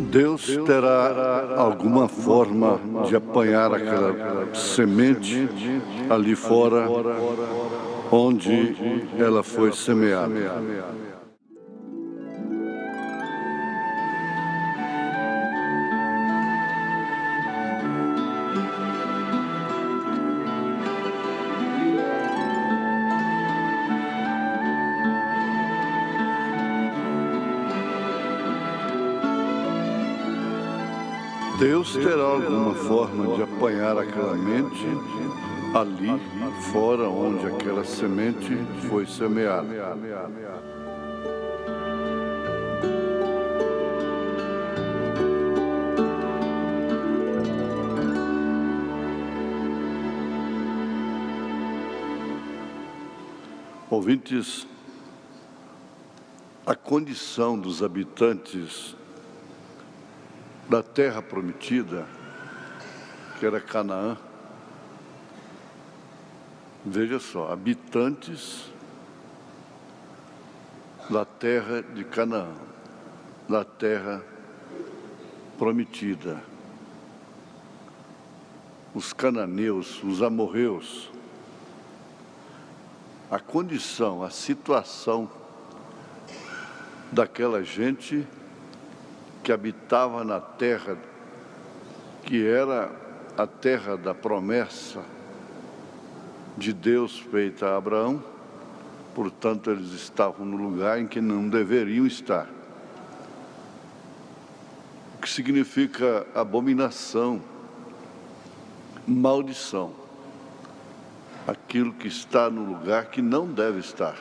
Deus terá alguma forma de apanhar aquela semente ali fora, onde ela foi semeada. Deus terá alguma forma de apanhar aquela mente ali fora onde aquela semente foi semeada. Ouvintes, a condição dos habitantes da terra prometida, que era Canaã, veja só, habitantes da terra de Canaã, da terra prometida. Os cananeus, os amorreus, a condição, a situação daquela gente que habitava na terra, que era a terra da promessa de Deus feita a Abraão, portanto, eles estavam no lugar em que não deveriam estar. O que significa abominação, maldição, aquilo que está no lugar que não deve estar.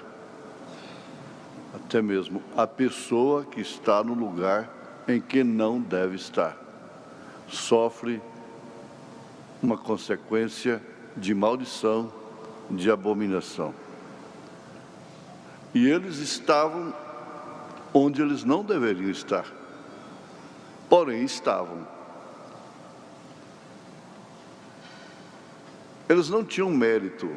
Até mesmo a pessoa que está no lugar em que não deve estar, sofre uma consequência de maldição, de abominação. E eles estavam onde eles não deveriam estar, porém estavam. Eles não tinham mérito,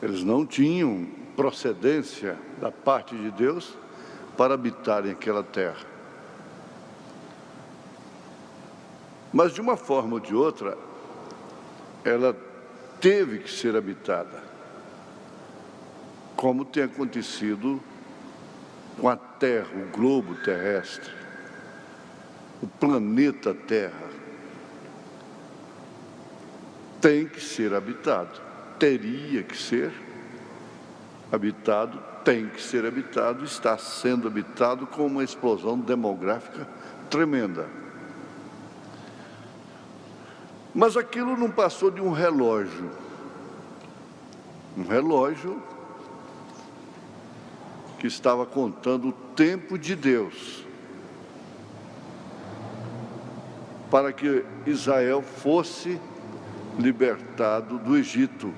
eles não tinham procedência da parte de Deus para habitarem aquela terra. Mas, de uma forma ou de outra, ela teve que ser habitada, como tem acontecido com a Terra, o globo terrestre, o planeta Terra. Tem que ser habitado, teria que ser habitado, tem que ser habitado, está sendo habitado com uma explosão demográfica tremenda. Mas aquilo não passou de um relógio que estava contando o tempo de Deus para que Israel fosse libertado do Egito.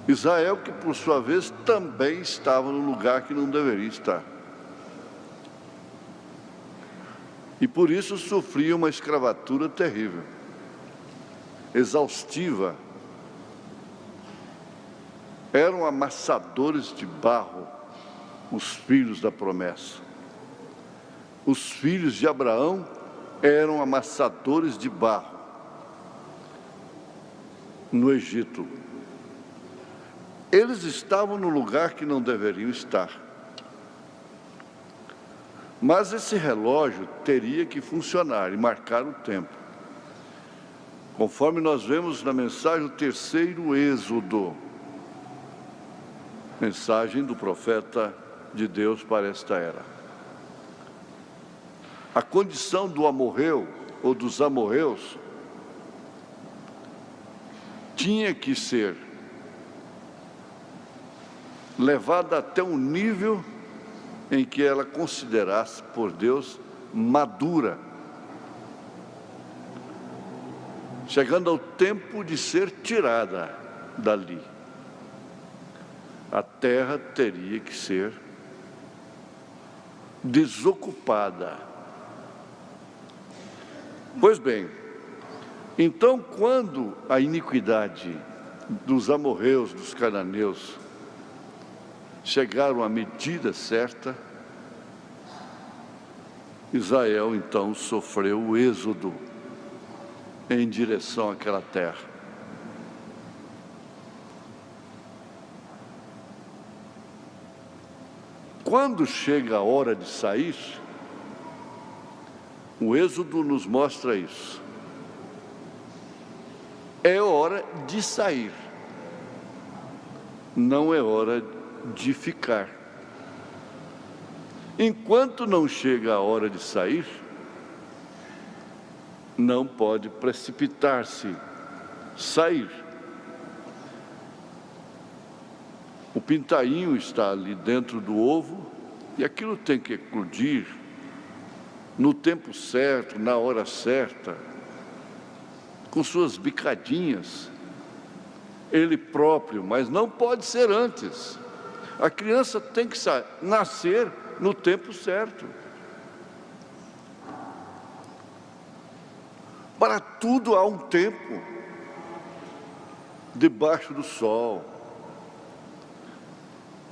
Israel, que por sua vez também estava no lugar que não deveria estar. E por isso sofria uma escravatura terrível, exaustiva. Eram amassadores de barro, os filhos da promessa. Os filhos de Abraão eram amassadores de barro no Egito. Eles estavam no lugar que não deveriam estar. Mas esse relógio teria que funcionar e marcar o tempo. Conforme nós vemos na mensagem do terceiro Êxodo, mensagem do profeta de Deus para esta era. A condição do amorreu ou dos amorreus tinha que ser levada até um nível em que ela considerasse por Deus madura, chegando ao tempo de ser tirada dali. A terra teria que ser desocupada. Pois bem, então quando a iniquidade dos amorreus, dos cananeus, chegaram à medida certa, Israel então sofreu o êxodo em direção àquela terra. Quando chega a hora de sair, o êxodo nos mostra isso. É hora de sair, não é hora de ficar. Enquanto não chega a hora de sair, não pode precipitar-se, sair. O pintainho está ali dentro do ovo e aquilo tem que eclodir no tempo certo, na hora certa, com suas bicadinhas, ele próprio, mas não pode ser antes. A criança tem que nascer no tempo certo. Para tudo há um tempo, debaixo do sol.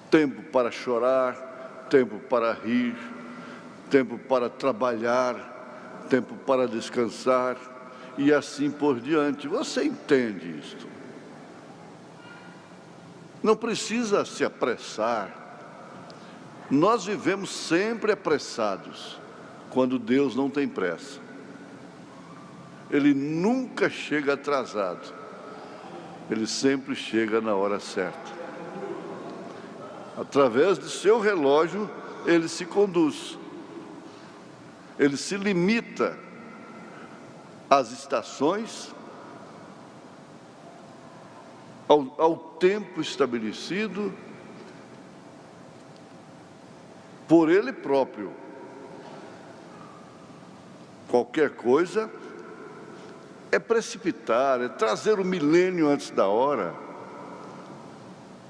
Tempo para chorar, tempo para rir, tempo para trabalhar, tempo para descansar, e assim por diante. Você entende isto? Não precisa se apressar. Nós vivemos sempre apressados, quando Deus não tem pressa. Ele nunca chega atrasado, Ele sempre chega na hora certa. Através de seu relógio, Ele se conduz. Ele se limita às estações, ao tempo estabelecido por Ele próprio. Qualquer coisa é precipitar, é trazer o milênio antes da hora,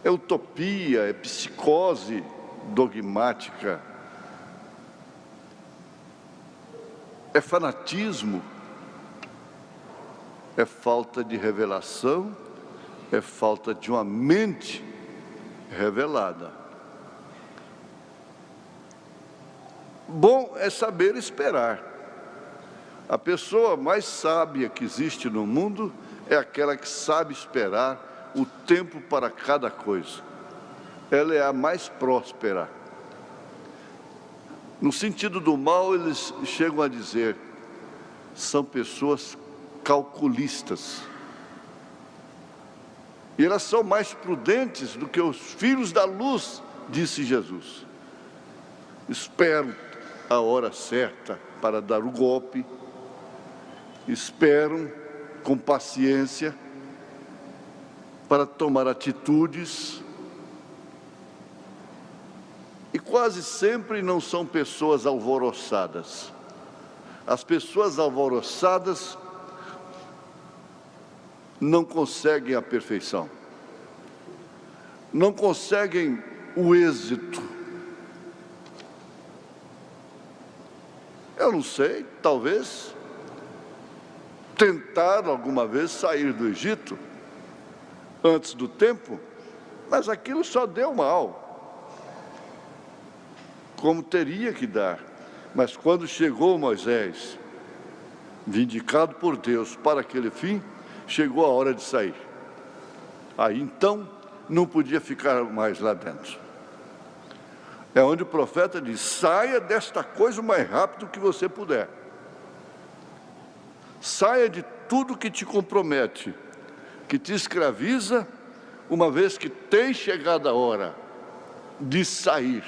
é utopia, é psicose dogmática, é fanatismo, é falta de revelação, é falta de uma mente revelada. Bom é saber esperar. A pessoa mais sábia que existe no mundo é aquela que sabe esperar o tempo para cada coisa. Ela é a mais próspera. No sentido do mal, eles chegam a dizer, são pessoas calculistas. E elas são mais prudentes do que os filhos da luz, disse Jesus. Esperam a hora certa para dar o golpe, esperam com paciência para tomar atitudes, e quase sempre não são pessoas alvoroçadas. As pessoas alvoroçadas não conseguem a perfeição, não conseguem o êxito. Eu não sei, talvez tentaram alguma vez sair do Egito antes do tempo, mas aquilo só deu mal, como teria que dar. Mas quando chegou Moisés, vindicado por Deus para aquele fim, chegou a hora de sair. Aí então não podia ficar mais lá dentro. É onde o profeta diz, saia desta coisa o mais rápido que você puder. Saia de tudo que te compromete, que te escraviza, uma vez que tem chegado a hora de sair.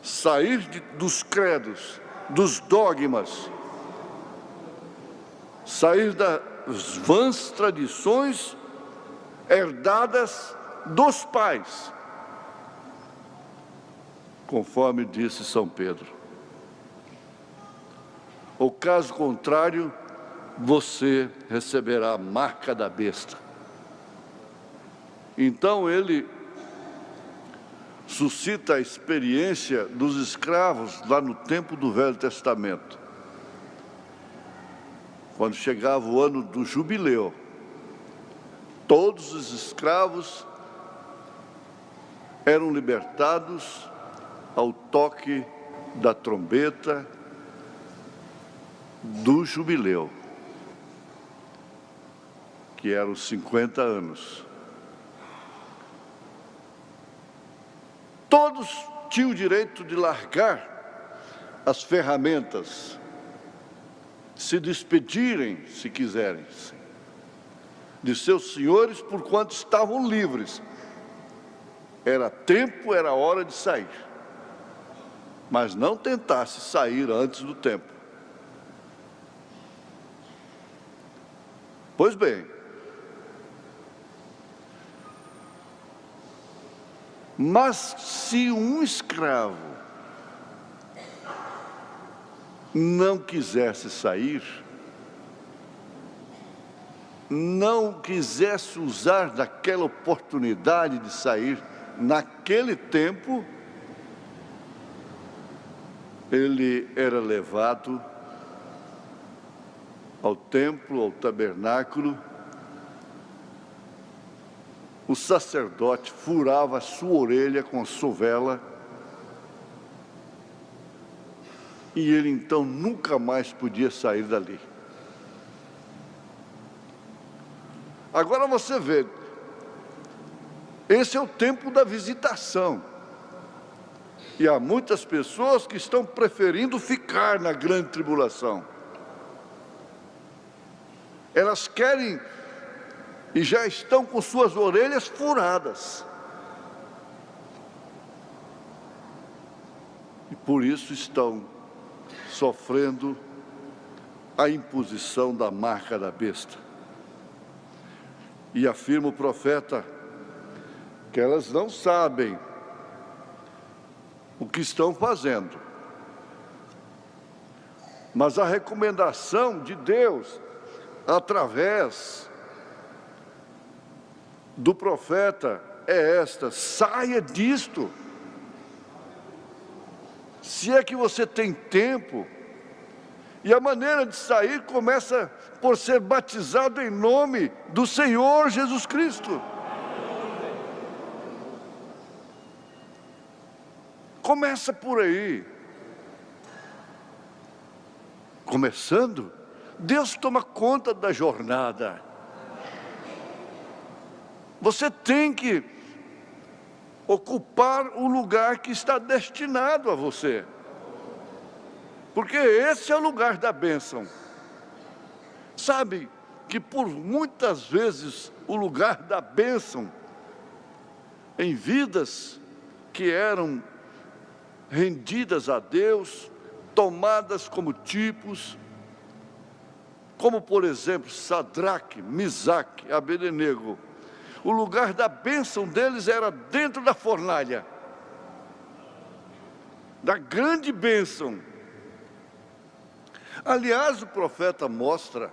Sair dos credos, dos dogmas, sair das vãs tradições herdadas dos pais, conforme disse São Pedro. Ou caso contrário, você receberá a marca da besta. Então ele suscita a experiência dos escravos lá no tempo do Velho Testamento. Quando chegava o ano do jubileu, todos os escravos eram libertados ao toque da trombeta do jubileu, que eram os 50 anos. Todos tinham o direito de largar as ferramentas, se despedirem, se quiserem, de seus senhores, porquanto estavam livres. Era tempo, era hora de sair. Mas não tentasse sair antes do tempo. Pois bem, mas se um escravo não quisesse sair, não quisesse usar daquela oportunidade de sair naquele tempo, ele era levado ao templo, ao tabernáculo. O sacerdote furava a sua orelha com a sovela e ele então nunca mais podia sair dali. Agora você vê, esse é o tempo da visitação. E há muitas pessoas que estão preferindo ficar na grande tribulação. Elas querem e já estão com suas orelhas furadas. E por isso estão sofrendo a imposição da marca da besta. E afirma o profeta que elas não sabem o que estão fazendo. Mas a recomendação de Deus, através do profeta, é esta: saia disto. Se é que você tem tempo. E a maneira de sair começa por ser batizado em nome do Senhor Jesus Cristo. Começa por aí. Começando, Deus toma conta da jornada. Você tem que ocupar o lugar que está destinado a você. Porque esse é o lugar da bênção. Sabe que por muitas vezes o lugar da bênção em vidas que eram rendidas a Deus, tomadas como tipos, como por exemplo Sadraque, Misaque e Abednego, o lugar da bênção deles era dentro da fornalha, da grande bênção. Aliás, o profeta mostra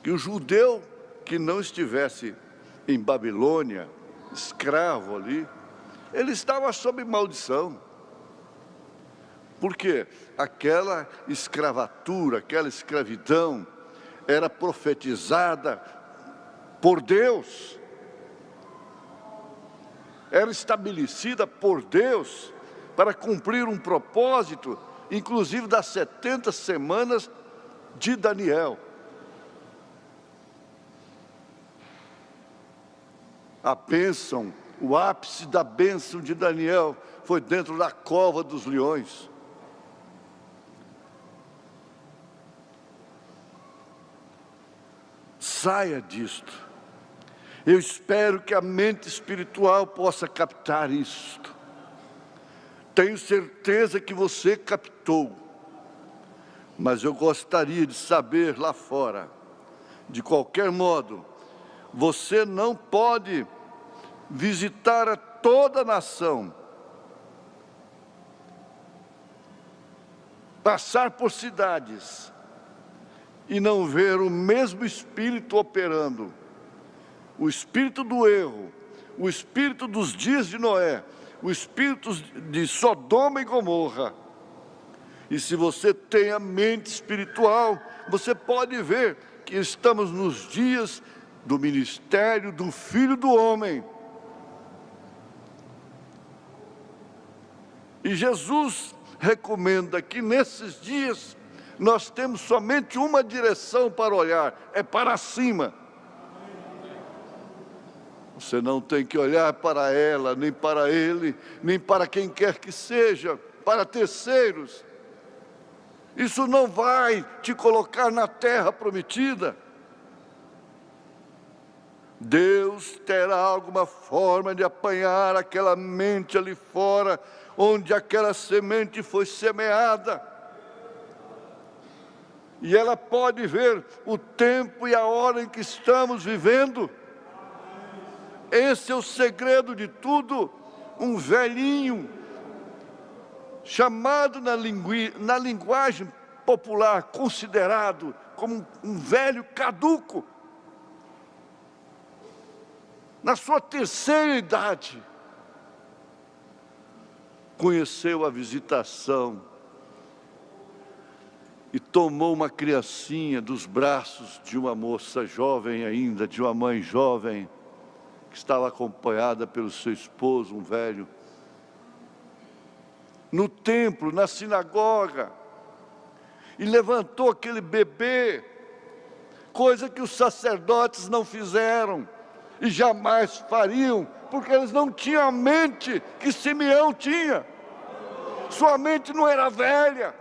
que o judeu que não estivesse em Babilônia, escravo ali, ele estava sob maldição. Porque aquela escravatura, aquela escravidão era profetizada por Deus, era estabelecida por Deus para cumprir um propósito, inclusive das 70 semanas de Daniel. A bênção, o ápice da bênção de Daniel foi dentro da cova dos leões. Saia disto. Eu espero que a mente espiritual possa captar isto. Tenho certeza que você captou. Mas eu gostaria de saber lá fora, de qualquer modo, você não pode visitar a toda a nação, passar por cidades e não ver o mesmo espírito operando, o espírito do erro, o espírito dos dias de Noé, o espírito de Sodoma e Gomorra. E se você tem a mente espiritual, você pode ver que estamos nos dias do ministério do Filho do Homem. E Jesus recomenda que nesses dias nós temos somente uma direção para olhar, é para cima. Você não tem que olhar para ela, nem para ele, nem para quem quer que seja, para terceiros. Isso não vai te colocar na terra prometida. Deus terá alguma forma de apanhar aquela mente ali fora, onde aquela semente foi semeada. E ela pode ver o tempo e a hora em que estamos vivendo. Esse é o segredo de tudo. Um velhinho, chamado na linguagem popular, considerado como um velho caduco, na sua terceira idade, conheceu a visitação e tomou uma criancinha dos braços de uma moça jovem ainda, de uma mãe jovem, que estava acompanhada pelo seu esposo, um velho. No templo, na sinagoga, e levantou aquele bebê, coisa que os sacerdotes não fizeram e jamais fariam, porque eles não tinham a mente que Simeão tinha. Sua mente não era velha,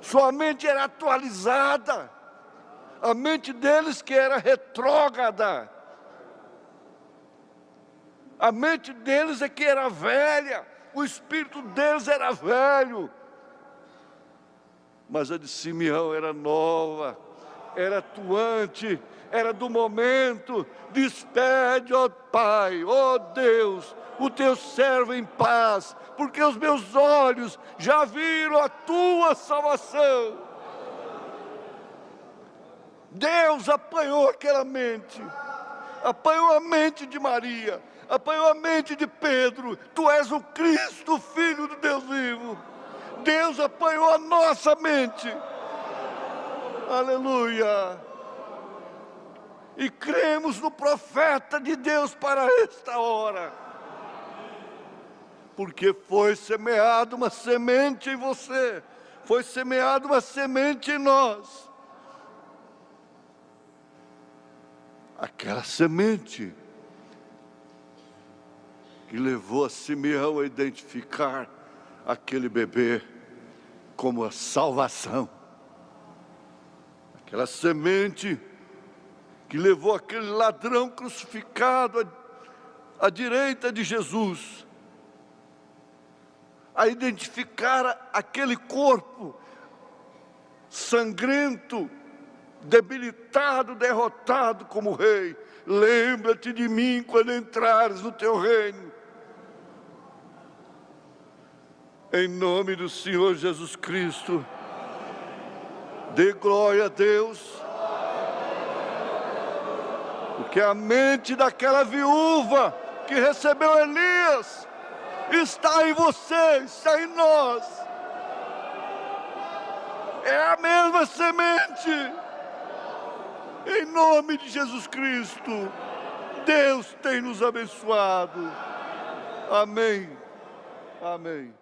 sua mente era atualizada, a mente deles que era retrógrada. A mente deles é que era velha, o espírito deles era velho. Mas a de Simeão era nova, era atuante, era do momento. Despede, ó Pai, ó Deus, o teu servo em paz, porque os meus olhos já viram a tua salvação. Deus apanhou aquela mente, apanhou a mente de Maria, apanhou a mente de Pedro. Tu és o Cristo, Filho do Deus vivo. Deus apanhou a nossa mente. Aleluia. E cremos no profeta de Deus para esta hora. Porque foi semeada uma semente em você. Foi semeada uma semente em nós. Aquela semente que levou a Simeão a identificar aquele bebê como a salvação. Aquela semente que levou aquele ladrão crucificado à direita de Jesus a identificar aquele corpo sangrento, debilitado, derrotado como rei. Lembra-te de mim quando entrares no teu reino. Em nome do Senhor Jesus Cristo, dê glória a Deus, porque a mente daquela viúva que recebeu Elias está em você, está em nós. É a mesma semente. Em nome de Jesus Cristo, Deus tem nos abençoado. Amém. Amém.